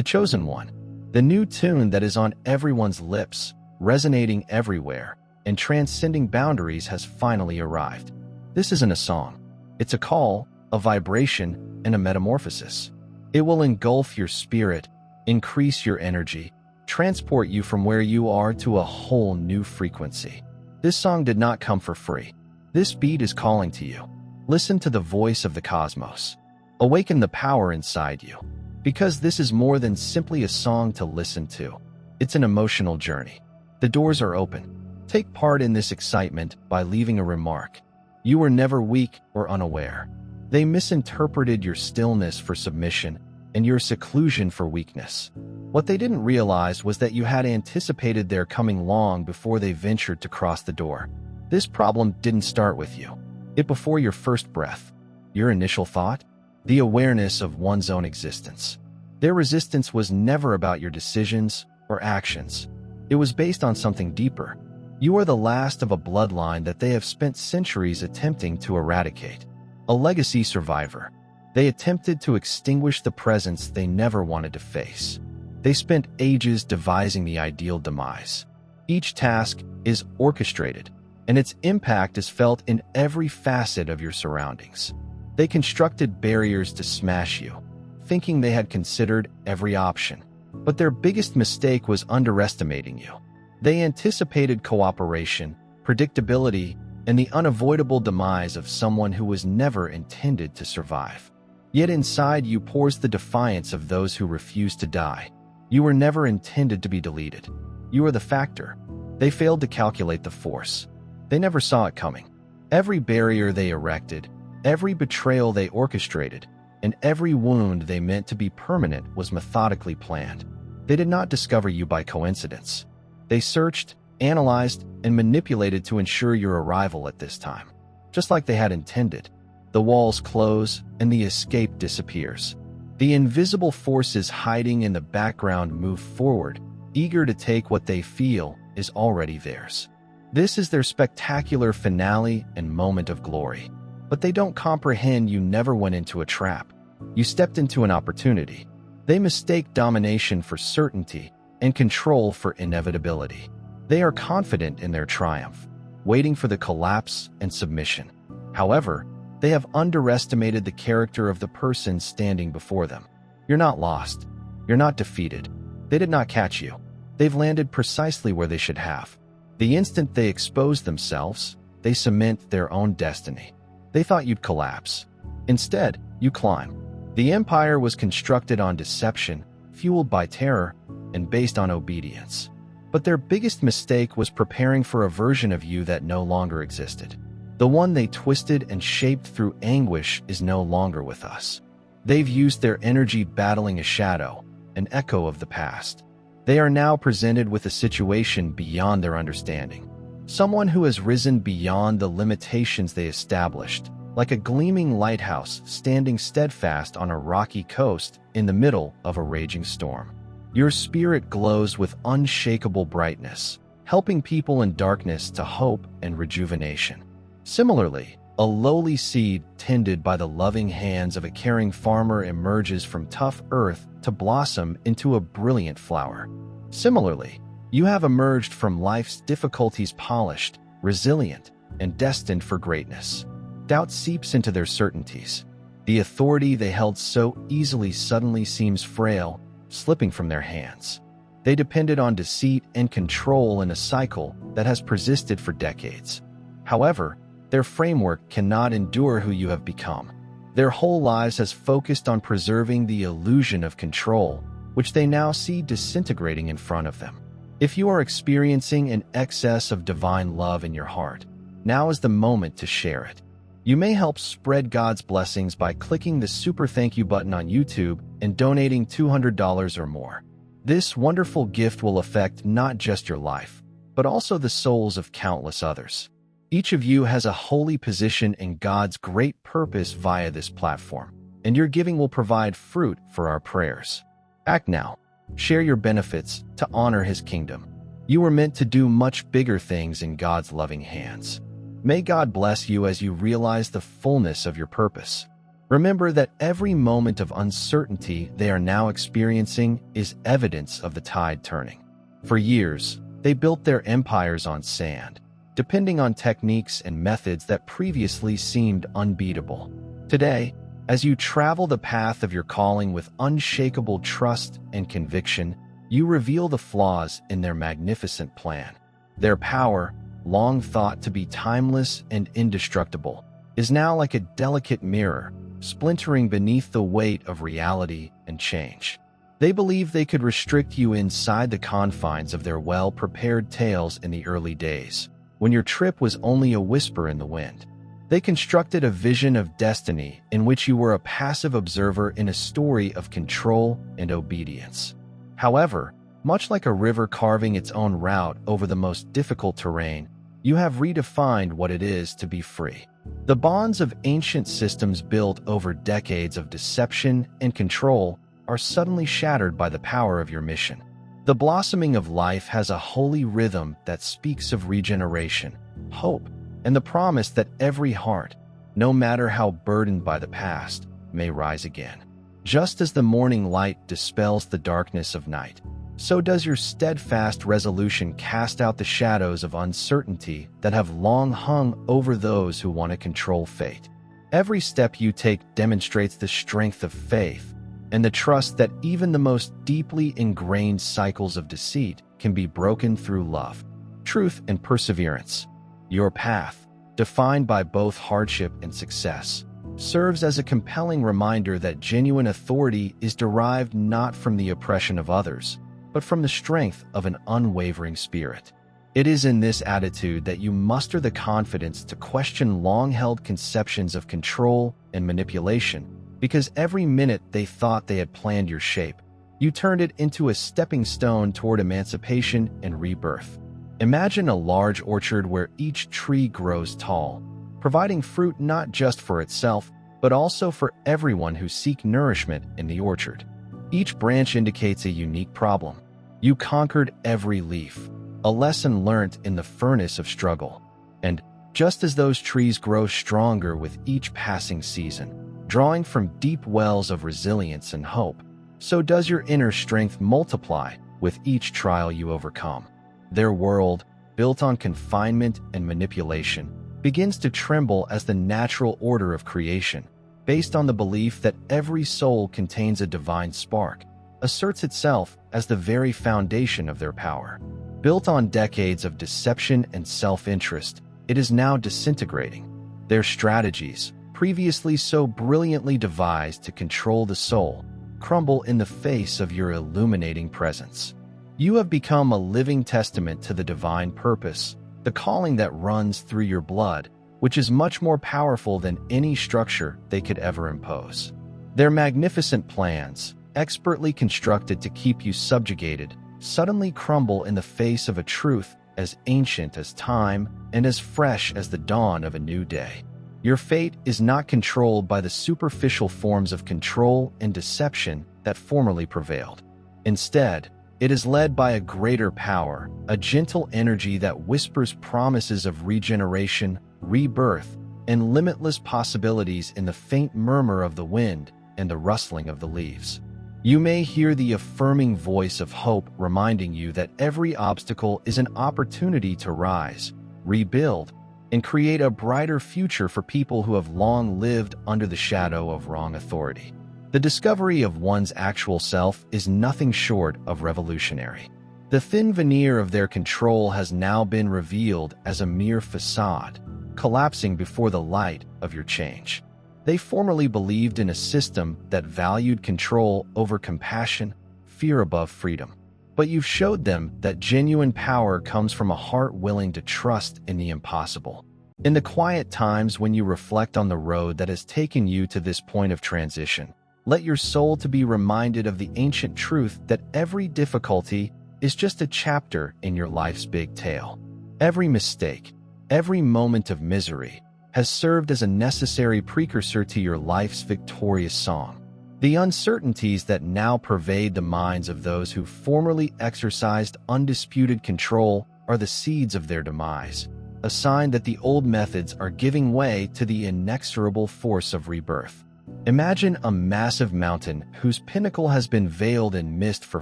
The chosen one. The new tune that is on everyone's lips, resonating everywhere, and transcending boundaries has finally arrived. This isn't a song. It's a call, a vibration, and a metamorphosis. It will engulf your spirit, increase your energy, transport you from where you are to a whole new frequency. This song did not come for free. This beat is calling to you. Listen to the voice of the cosmos. Awaken the power inside you. Because this is more than simply a song to listen to. It's an emotional journey. The doors are open. Take part in this excitement by leaving a remark. You were never weak or unaware. They misinterpreted your stillness for submission and your seclusion for weakness. What they didn't realize was that you had anticipated their coming long before they ventured to cross the door. This problem didn't start with you. It before your first breath. Your initial thought? The awareness of one's own existence. Their resistance was never about your decisions or actions. It was based on something deeper. You are the last of a bloodline that they have spent centuries attempting to eradicate. A legacy survivor. They attempted to extinguish the presence they never wanted to face. They spent ages devising the ideal demise. Each task is orchestrated, and its impact is felt in every facet of your surroundings. They constructed barriers to smash you, thinking they had considered every option. But their biggest mistake was underestimating you. They anticipated cooperation, predictability, and the unavoidable demise of someone who was never intended to survive. Yet inside you pours the defiance of those who refuse to die. You were never intended to be deleted. You are the factor. They failed to calculate the force. They never saw it coming. Every barrier they erected, every betrayal they orchestrated, and every wound they meant to be permanent was methodically planned. They did not discover you by coincidence. They searched, analyzed, and manipulated to ensure your arrival at this time. Just like they had intended. The walls close, and the escape disappears. The invisible forces hiding in the background move forward, eager to take what they feel is already theirs. This is their spectacular finale and moment of glory. But they don't comprehend you never went into a trap. You stepped into an opportunity. They mistake domination for certainty and control for inevitability. They are confident in their triumph, waiting for the collapse and submission. However, they have underestimated the character of the person standing before them. You're not lost. You're not defeated. They did not catch you. They've landed precisely where they should have. The instant they expose themselves, they cement their own destiny. They thought you'd collapse. Instead, you climb. The empire was constructed on deception, fueled by terror, and based on obedience. But their biggest mistake was preparing for a version of you that no longer existed. The one they twisted and shaped through anguish is no longer with us. They've used their energy battling a shadow, an echo of the past. They are now presented with a situation beyond their understanding. Someone who has risen beyond the limitations they established, like a gleaming lighthouse standing steadfast on a rocky coast in the middle of a raging storm. Your spirit glows with unshakable brightness, helping people in darkness to hope and rejuvenation. Similarly, a lowly seed tended by the loving hands of a caring farmer emerges from tough earth to blossom into a brilliant flower. Similarly, you have emerged from life's difficulties polished, resilient, and destined for greatness. Doubt seeps into their certainties. The authority they held so easily suddenly seems frail, slipping from their hands. They depended on deceit and control in a cycle that has persisted for decades. However, their framework cannot endure who you have become. Their whole lives has focused on preserving the illusion of control, which they now see disintegrating in front of them. If you are experiencing an excess of divine love in your heart, now is the moment to share it. You may help spread God's blessings by clicking the super thank you button on YouTube and donating $200 or more. This wonderful gift will affect not just your life, but also the souls of countless others. Each of you has a holy position in God's great purpose via this platform, and your giving will provide fruit for our prayers. Act now. Share your benefits to honor His kingdom. You were meant to do much bigger things in God's loving hands. May God bless you as you realize the fullness of your purpose. Remember that every moment of uncertainty they are now experiencing is evidence of the tide turning. For years, they built their empires on sand, depending on techniques and methods that previously seemed unbeatable. Today, as you travel the path of your calling with unshakable trust and conviction, you reveal the flaws in their magnificent plan. Their power, long thought to be timeless and indestructible, is now like a delicate mirror, splintering beneath the weight of reality and change. They believe they could restrict you inside the confines of their well-prepared tales in the early days, when your trip was only a whisper in the wind. They constructed a vision of destiny in which you were a passive observer in a story of control and obedience. However, much like a river carving its own route over the most difficult terrain, you have redefined what it is to be free. The bonds of ancient systems built over decades of deception and control are suddenly shattered by the power of your mission. The blossoming of life has a holy rhythm that speaks of regeneration, hope, and the promise that every heart, no matter how burdened by the past, may rise again. Just as the morning light dispels the darkness of night, so does your steadfast resolution cast out the shadows of uncertainty that have long hung over those who want to control fate. Every step you take demonstrates the strength of faith and the trust that even the most deeply ingrained cycles of deceit can be broken through love, truth, and perseverance. Your path, defined by both hardship and success, serves as a compelling reminder that genuine authority is derived not from the oppression of others, but from the strength of an unwavering spirit. It is in this attitude that you muster the confidence to question long-held conceptions of control and manipulation, because every minute they thought they had planned your shape, you turned it into a stepping stone toward emancipation and rebirth. Imagine a large orchard where each tree grows tall, providing fruit not just for itself, but also for everyone who seeks nourishment in the orchard. Each branch indicates a unique problem. You conquered every leaf, a lesson learnt in the furnace of struggle. And just as those trees grow stronger with each passing season, drawing from deep wells of resilience and hope, so does your inner strength multiply with each trial you overcome. Their world, built on confinement and manipulation, begins to tremble as the natural order of creation, based on the belief that every soul contains a divine spark, asserts itself as the very foundation of their power. Built on decades of deception and self-interest, it is now disintegrating. Their strategies, previously so brilliantly devised to control the soul, crumble in the face of your illuminating presence. You have become a living testament to the divine purpose, the calling that runs through your blood, which is much more powerful than any structure they could ever impose. Their magnificent plans, expertly constructed to keep you subjugated, suddenly crumble in the face of a truth as ancient as time and as fresh as the dawn of a new day. Your fate is not controlled by the superficial forms of control and deception that formerly prevailed. Instead, it is led by a greater power, a gentle energy that whispers promises of regeneration, rebirth, and limitless possibilities in the faint murmur of the wind and the rustling of the leaves. You may hear the affirming voice of hope reminding you that every obstacle is an opportunity to rise, rebuild, and create a brighter future for people who have long lived under the shadow of wrong authority. The discovery of one's actual self is nothing short of revolutionary. The thin veneer of their control has now been revealed as a mere facade, collapsing before the light of your change. They formerly believed in a system that valued control over compassion, fear above freedom. But you've showed them that genuine power comes from a heart willing to trust in the impossible. In the quiet times when you reflect on the road that has taken you to this point of transition, let your soul to be reminded of the ancient truth that every difficulty is just a chapter in your life's big tale. Every mistake, every moment of misery, has served as a necessary precursor to your life's victorious song. The uncertainties that now pervade the minds of those who formerly exercised undisputed control are the seeds of their demise, a sign that the old methods are giving way to the inexorable force of rebirth. Imagine a massive mountain whose pinnacle has been veiled in mist for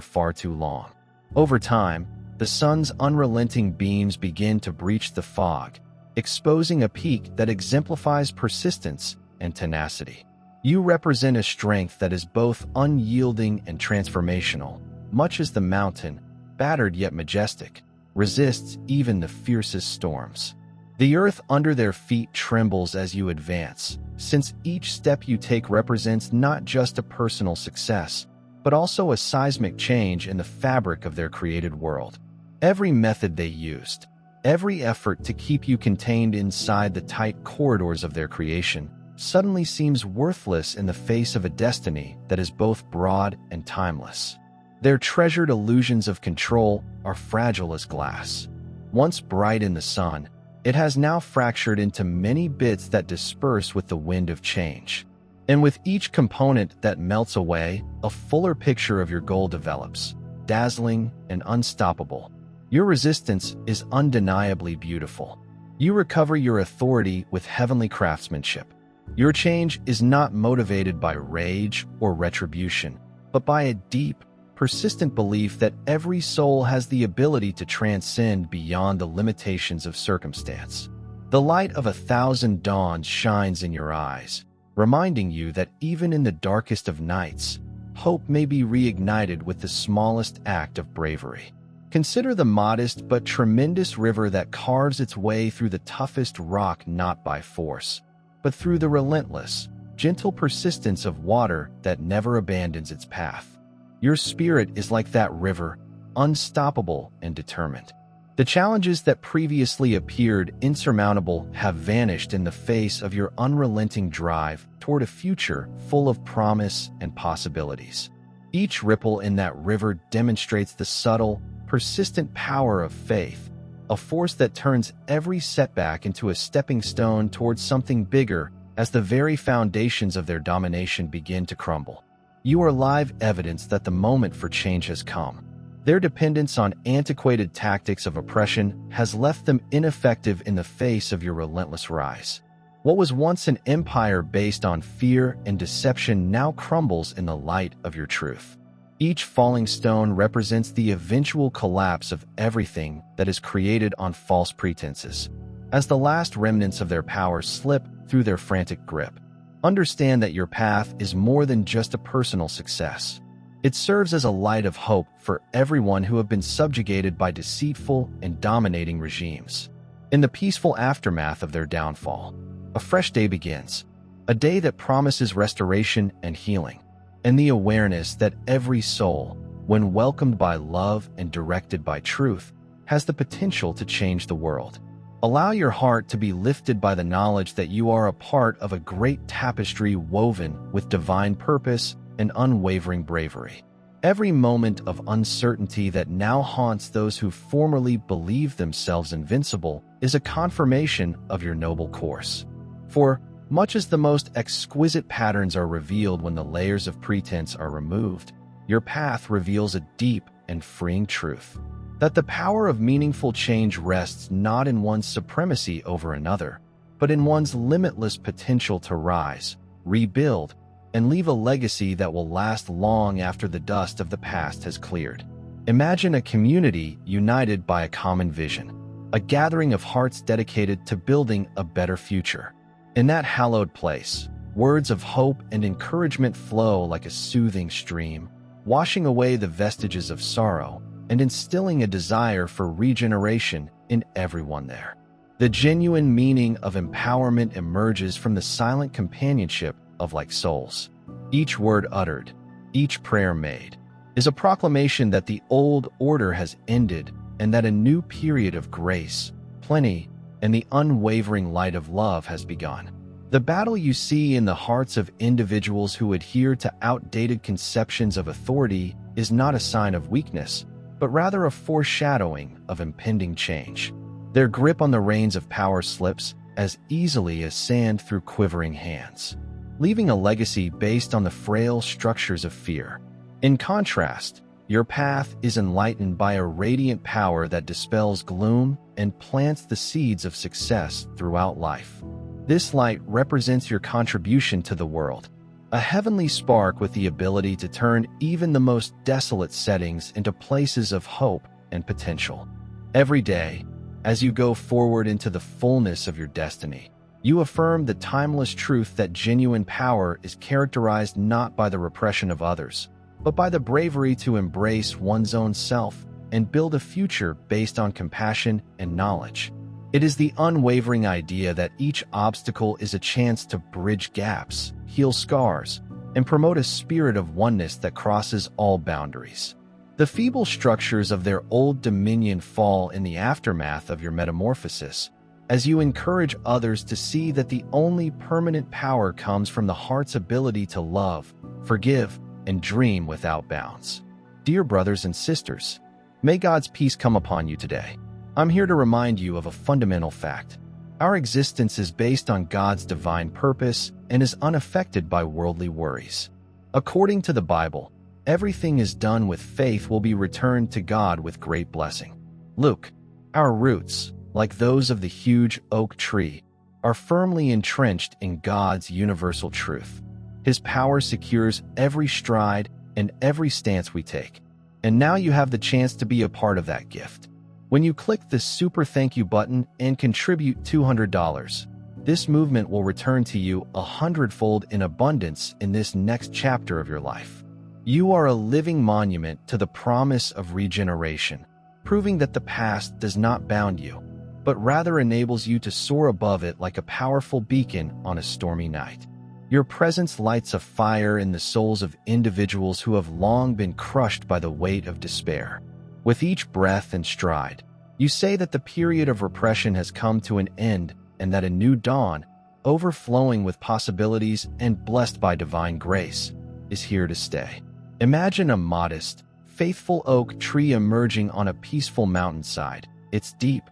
far too long. Over time, the sun's unrelenting beams begin to breach the fog, exposing a peak that exemplifies persistence and tenacity. You represent a strength that is both unyielding and transformational, much as the mountain, battered yet majestic, resists even the fiercest storms. The earth under their feet trembles as you advance, since each step you take represents not just a personal success, but also a seismic change in the fabric of their created world. Every method they used, every effort to keep you contained inside the tight corridors of their creation, suddenly seems worthless in the face of a destiny that is both broad and timeless. Their treasured illusions of control are fragile as glass. Once bright in the sun, it has now fractured into many bits that disperse with the wind of change. And with each component that melts away, a fuller picture of your goal develops, dazzling and unstoppable. Your resistance is undeniably beautiful. You recover your authority with heavenly craftsmanship. Your change is not motivated by rage or retribution, but by a deep, persistent belief that every soul has the ability to transcend beyond the limitations of circumstance. The light of 1,000 dawns shines in your eyes, reminding you that even in the darkest of nights, hope may be reignited with the smallest act of bravery. Consider the modest but tremendous river that carves its way through the toughest rock not by force, but through the relentless, gentle persistence of water that never abandons its path. Your spirit is like that river, unstoppable and determined. The challenges that previously appeared insurmountable have vanished in the face of your unrelenting drive toward a future full of promise and possibilities. Each ripple in that river demonstrates the subtle, persistent power of faith, a force that turns every setback into a stepping stone towards something bigger as the very foundations of their domination begin to crumble. You are live evidence that the moment for change has come. Their dependence on antiquated tactics of oppression has left them ineffective in the face of your relentless rise. What was once an empire based on fear and deception now crumbles in the light of your truth. Each falling stone represents the eventual collapse of everything that is created on false pretenses. As the last remnants of their power slip through their frantic grip, understand that your path is more than just a personal success. It serves as a light of hope for everyone who have been subjugated by deceitful and dominating regimes. In the peaceful aftermath of their downfall, a fresh day begins, a day that promises restoration and healing, and the awareness that every soul, when welcomed by love and directed by truth, has the potential to change the world. Allow your heart to be lifted by the knowledge that you are a part of a great tapestry woven with divine purpose and unwavering bravery. Every moment of uncertainty that now haunts those who formerly believed themselves invincible is a confirmation of your noble course. For, much as the most exquisite patterns are revealed when the layers of pretense are removed, your path reveals a deep and freeing truth. That the power of meaningful change rests not in one's supremacy over another, but in one's limitless potential to rise, rebuild, and leave a legacy that will last long after the dust of the past has cleared. Imagine a community united by a common vision, a gathering of hearts dedicated to building a better future. In that hallowed place, words of hope and encouragement flow like a soothing stream, washing away the vestiges of sorrow and instilling a desire for regeneration in everyone there. The genuine meaning of empowerment emerges from the silent companionship of like souls. Each word uttered, each prayer made, is a proclamation that the old order has ended and that a new period of grace, plenty, and the unwavering light of love has begun. The battle you see in the hearts of individuals who adhere to outdated conceptions of authority is not a sign of weakness, but rather a foreshadowing of impending change. Their grip on the reins of power slips as easily as sand through quivering hands, leaving a legacy based on the frail structures of fear. In contrast, your path is enlightened by a radiant power that dispels gloom and plants the seeds of success throughout life. This light represents your contribution to the world, a heavenly spark with the ability to turn even the most desolate settings into places of hope and potential. Every day, as you go forward into the fullness of your destiny, you affirm the timeless truth that genuine power is characterized not by the repression of others, but by the bravery to embrace one's own self and build a future based on compassion and knowledge. It is the unwavering idea that each obstacle is a chance to bridge gaps, heal scars, and promote a spirit of oneness that crosses all boundaries. The feeble structures of their old dominion fall in the aftermath of your metamorphosis, as you encourage others to see that the only permanent power comes from the heart's ability to love, forgive, and dream without bounds. Dear brothers and sisters, may God's peace come upon you today. I'm here to remind you of a fundamental fact. Our existence is based on God's divine purpose and is unaffected by worldly worries. According to the Bible, everything is done with faith will be returned to God with great blessing. Luke, our roots, like those of the huge oak tree, are firmly entrenched in God's universal truth. His power secures every stride and every stance we take. And now you have the chance to be a part of that gift. When you click the super thank you button and contribute $200, this movement will return to you 100-fold in abundance in this next chapter of your life. You are a living monument to the promise of regeneration, proving that the past does not bound you, but rather enables you to soar above it like a powerful beacon on a stormy night. Your presence lights a fire in the souls of individuals who have long been crushed by the weight of despair. With each breath and stride, you say that the period of repression has come to an end and that a new dawn, overflowing with possibilities and blessed by divine grace, is here to stay. Imagine a modest, faithful oak tree emerging on a peaceful mountainside, its deep,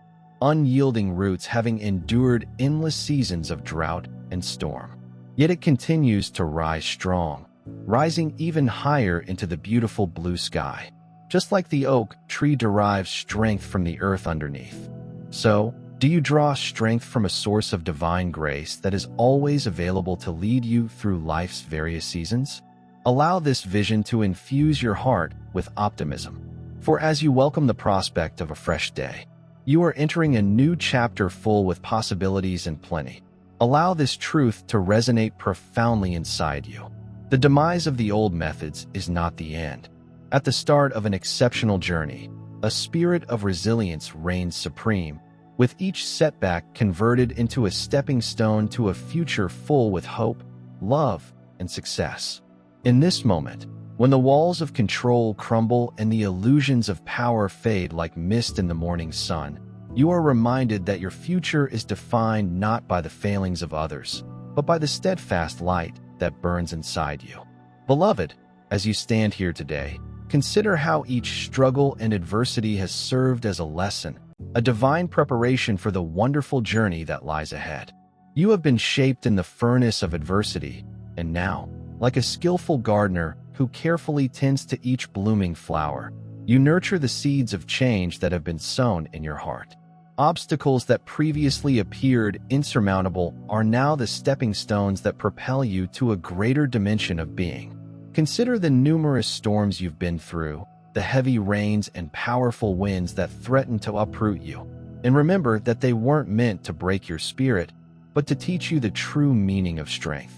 unyielding roots having endured endless seasons of drought and storm. Yet it continues to rise strong, rising even higher into the beautiful blue sky. Just like the oak tree derives strength from the earth underneath. So, do you draw strength from a source of divine grace that is always available to lead you through life's various seasons? Allow this vision to infuse your heart with optimism. For as you welcome the prospect of a fresh day, you are entering a new chapter full with possibilities and plenty. Allow this truth to resonate profoundly inside you. The demise of the old methods is not the end. At the start of an exceptional journey, a spirit of resilience reigns supreme, with each setback converted into a stepping stone to a future full with hope, love, and success. In this moment, when the walls of control crumble and the illusions of power fade like mist in the morning sun, you are reminded that your future is defined not by the failings of others, but by the steadfast light that burns inside you. Beloved, as you stand here today, consider how each struggle and adversity has served as a lesson, a divine preparation for the wonderful journey that lies ahead. You have been shaped in the furnace of adversity, and now, like a skillful gardener who carefully tends to each blooming flower, you nurture the seeds of change that have been sown in your heart. Obstacles that previously appeared insurmountable are now the stepping stones that propel you to a greater dimension of being. Consider the numerous storms you've been through, the heavy rains and powerful winds that threaten to uproot you. And remember that they weren't meant to break your spirit, but to teach you the true meaning of strength.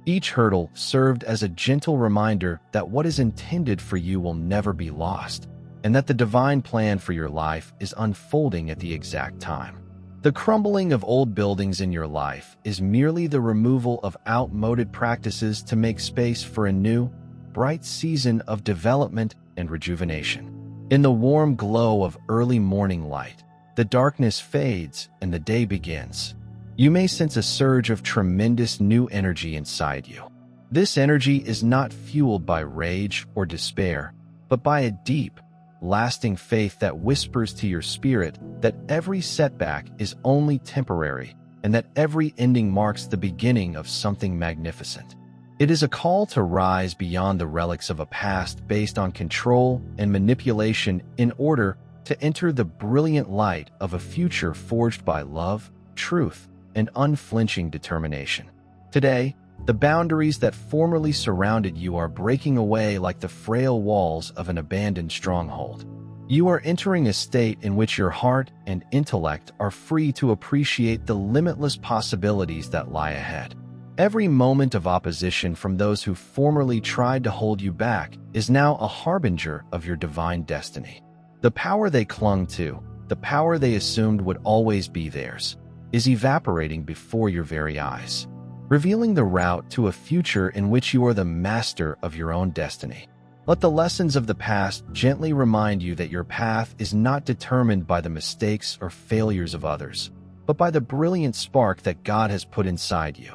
Each hurdle served as a gentle reminder that what is intended for you will never be lost, and that the divine plan for your life is unfolding at the exact time. The crumbling of old buildings in your life is merely the removal of outmoded practices to make space for a new, bright season of development and rejuvenation. In the warm glow of early morning light, the darkness fades and the day begins. You may sense a surge of tremendous new energy inside you. This energy is not fueled by rage or despair, but by a deep, lasting faith that whispers to your spirit that every setback is only temporary and that every ending marks the beginning of something magnificent. It is a call to rise beyond the relics of a past based on control and manipulation in order to enter the brilliant light of a future forged by love, truth, and unflinching determination. Today, The boundaries that formerly surrounded you are breaking away like the frail walls of an abandoned stronghold. You are entering a state in which your heart and intellect are free to appreciate the limitless possibilities that lie ahead. Every moment of opposition from those who formerly tried to hold you back is now a harbinger of your divine destiny. The power they clung to, the power they assumed would always be theirs, is evaporating before your very eyes, revealing the route to a future in which you are the master of your own destiny. Let the lessons of the past gently remind you that your path is not determined by the mistakes or failures of others, but by the brilliant spark that God has put inside you,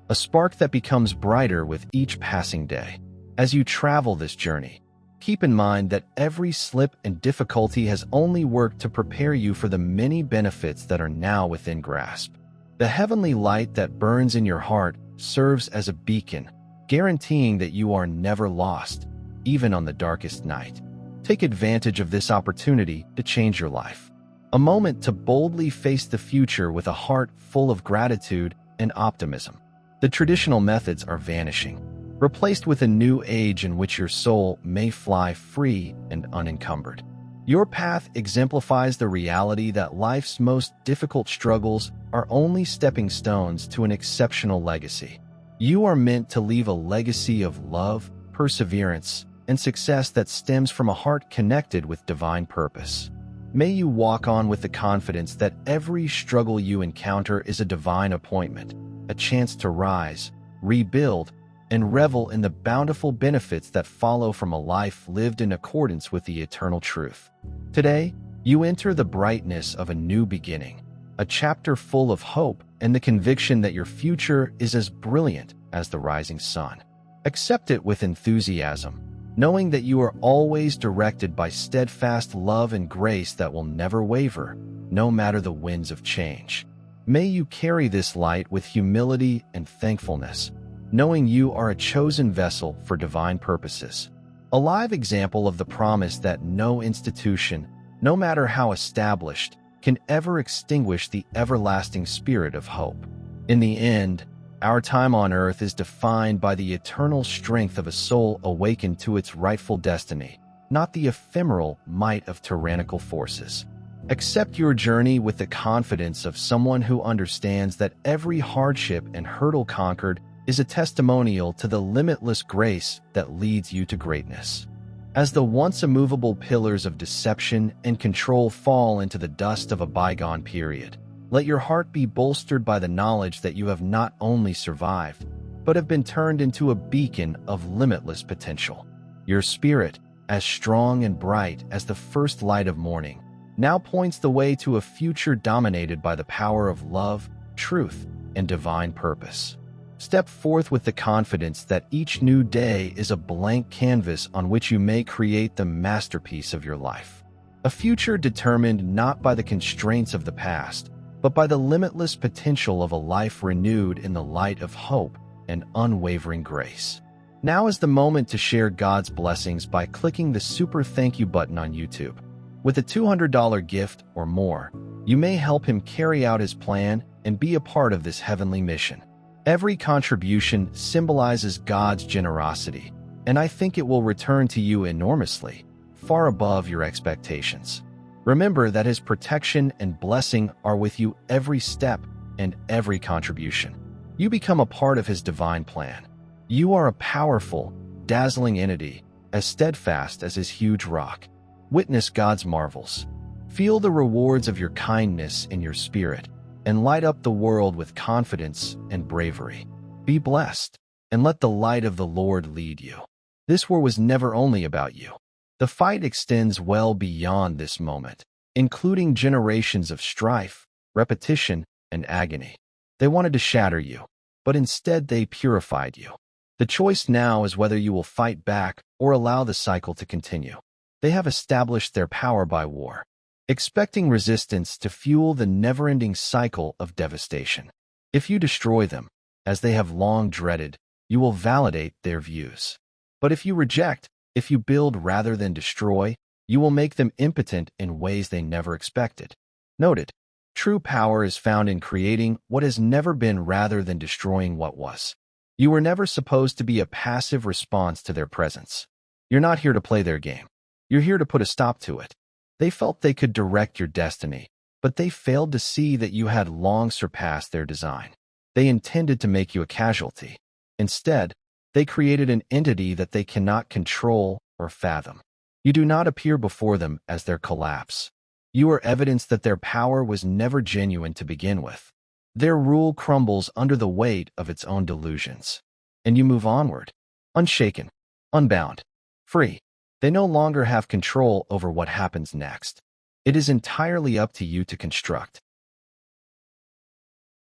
a spark that becomes brighter with each passing day. As you travel this journey, keep in mind that every slip and difficulty has only worked to prepare you for the many benefits that are now within grasp. The heavenly light that burns in your heart serves as a beacon, guaranteeing that you are never lost, even on the darkest night. Take advantage of this opportunity to change your life. A moment to boldly face the future with a heart full of gratitude and optimism. The traditional methods are vanishing, replaced with a new age in which your soul may fly free and unencumbered. Your path exemplifies the reality that life's most difficult struggles are only stepping stones to an exceptional legacy. You are meant to leave a legacy of love, perseverance, and success that stems from a heart connected with divine purpose. May you walk on with the confidence that every struggle you encounter is a divine appointment, a chance to rise, rebuild, and revel in the bountiful benefits that follow from a life lived in accordance with the eternal truth. Today, you enter the brightness of a new beginning, a chapter full of hope and the conviction that your future is as brilliant as the rising sun. Accept it with enthusiasm, knowing that you are always directed by steadfast love and grace that will never waver, no matter the winds of change. May you carry this light with humility and thankfulness, knowing you are a chosen vessel for divine purposes. A live example of the promise that no institution, no matter how established, can ever extinguish the everlasting spirit of hope. In the end, our time on earth is defined by the eternal strength of a soul awakened to its rightful destiny, not the ephemeral might of tyrannical forces. Accept your journey with the confidence of someone who understands that every hardship and hurdle conquered is a testimonial to the limitless grace that leads you to greatness. As the once immovable pillars of deception and control fall into the dust of a bygone period, let your heart be bolstered by the knowledge that you have not only survived, but have been turned into a beacon of limitless potential. Your spirit, as strong and bright as the first light of morning, now points the way to a future dominated by the power of love, truth, and divine purpose. Step forth with the confidence that each new day is a blank canvas on which you may create the masterpiece of your life. A future determined not by the constraints of the past, but by the limitless potential of a life renewed in the light of hope and unwavering grace. Now is the moment to share God's blessings by clicking the super thank you button on YouTube. With a $200 gift or more, you may help him carry out his plan and be a part of this heavenly mission. Every contribution symbolizes God's generosity, and I think it will return to you enormously, far above your expectations. Remember that his protection and blessing are with you every step and every contribution. You become a part of his divine plan. You are a powerful, dazzling entity, as steadfast as his huge rock. Witness God's marvels. Feel the rewards of your kindness in your spirit, and light up the world with confidence and bravery. Be blessed, and let the light of the Lord lead you. This war was never only about you. The fight extends well beyond this moment, including generations of strife, repetition, and agony. They wanted to shatter you, but instead they purified you. The choice now is whether you will fight back or allow the cycle to continue. They have established their power by war, expecting resistance to fuel the never-ending cycle of devastation. If you destroy them, as they have long dreaded, you will validate their views. But if you reject, if you build rather than destroy, you will make them impotent in ways they never expected. Noted, true power is found in creating what has never been rather than destroying what was. You were never supposed to be a passive response to their presence. You're not here to play their game. You're here to put a stop to it. They felt they could direct your destiny, but they failed to see that you had long surpassed their design. They intended to make you a casualty. Instead, they created an entity that they cannot control or fathom. You do not appear before them as their collapse. You are evidence that their power was never genuine to begin with. Their rule crumbles under the weight of its own delusions. And you move onward, unshaken, unbound, free. They no longer have control over what happens next. It is entirely up to you to construct.